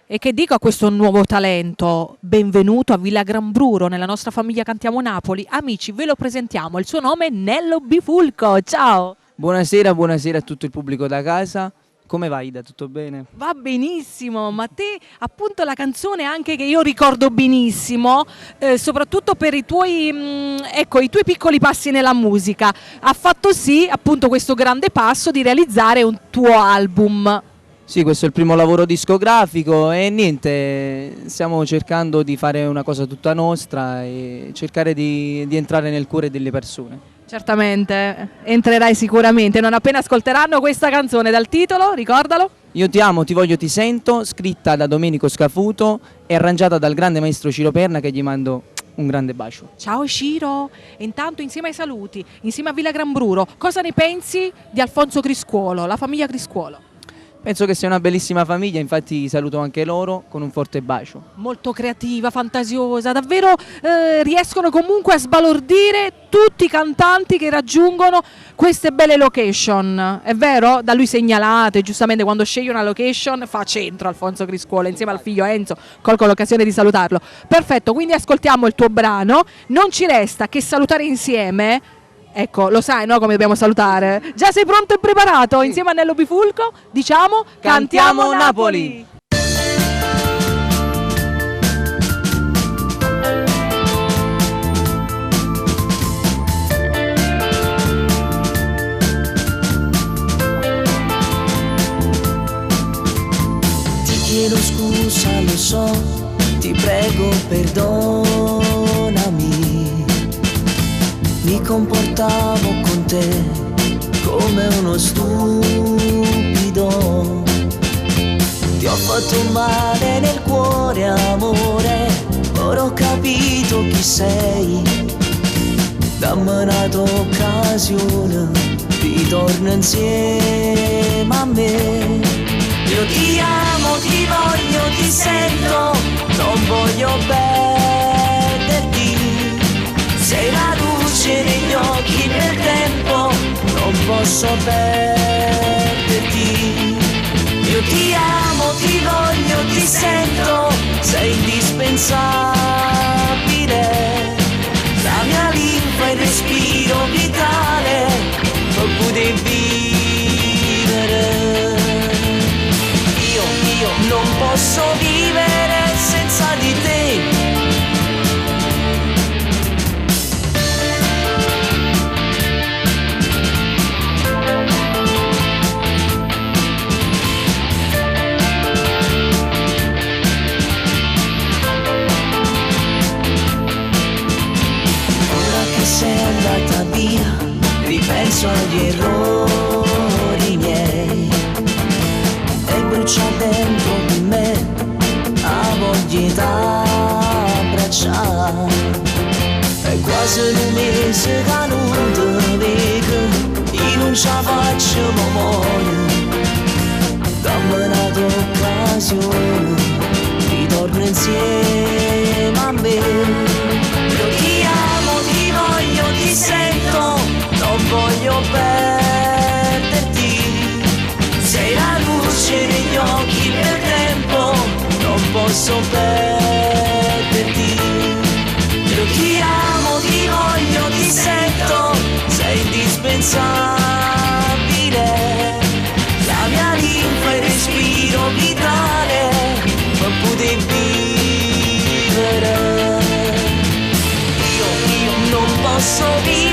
E che dico a questo nuovo talento? Benvenuto a Villa Grambruro, nella nostra famiglia Cantiamo Napoli. Amici, ve lo presentiamo, il suo nome è Nello Bifulco, ciao! Buonasera, buonasera a tutto il pubblico da casa. Come va Ida? Tutto bene? Va benissimo, ma te appunto la canzone anche che io ricordo benissimo, soprattutto per i tuoi, i tuoi piccoli passi nella musica, ha fatto sì appunto questo grande passo di realizzare un tuo album. Sì, questo è il primo lavoro discografico e niente, stiamo cercando di fare una cosa tutta nostra e cercare di entrare nel cuore delle persone. Certamente, entrerai sicuramente, non appena ascolteranno questa canzone dal titolo, ricordalo. Io ti amo, ti voglio, ti sento, scritta da Domenico Scafuto e arrangiata dal grande maestro Ciro Perna, che gli mando un grande bacio. Ciao Ciro, e intanto insieme ai saluti, insieme a Villa Grambruro, cosa ne pensi di Alfonso Criscuolo, la famiglia Criscuolo? Penso che sia una bellissima famiglia, infatti saluto anche loro con un forte bacio. Molto creativa, fantasiosa, davvero riescono comunque a sbalordire tutti i cantanti che raggiungono queste belle location, è vero? Da lui segnalate, giustamente quando sceglie una location fa centro Alfonso Criscuolo insieme al figlio Enzo, colgo l'occasione di salutarlo. Perfetto, quindi ascoltiamo il tuo brano, non ci resta che salutare insieme. Ecco, lo sai, no, come dobbiamo salutare? Già sei pronto e preparato? Sì. Insieme a Nello Bifulco, diciamo, cantiamo Napoli! Ti chiedo scusa, lo so, ti prego, perdonami. Mi comportavo con te come uno stupido. Ti ho fatto male nel cuore, amore. Ora ho capito chi sei. Dammi un'altra occasione, ritorna insieme a me. Io ti amo, ti voglio, ti sento, non voglio perderti. Sei la luce negli occhi nel tempo, non posso perderti. Io ti amo, ti voglio, ti sento, sei indispensabile. La mia linfa, il respiro vitale, per poter vivere. Io non posso vivere senza di te. Sei andata via, ripenso agli errori miei e brucia dentro di me la voglia d'abbracciare. È quasi un mese che non ti vedo, io non ce la faccio memoria. Dammi un'altra occasione, ritorna insieme a me. Io ti amo, ti voglio, ti sento, non voglio perderti. Sei la luce negli occhi del tempo, non posso perderti. Io ti amo, ti voglio, ti sento, sei indispensabile. La mia linfa, il respiro vitale, per poter vivere. Non posso vivere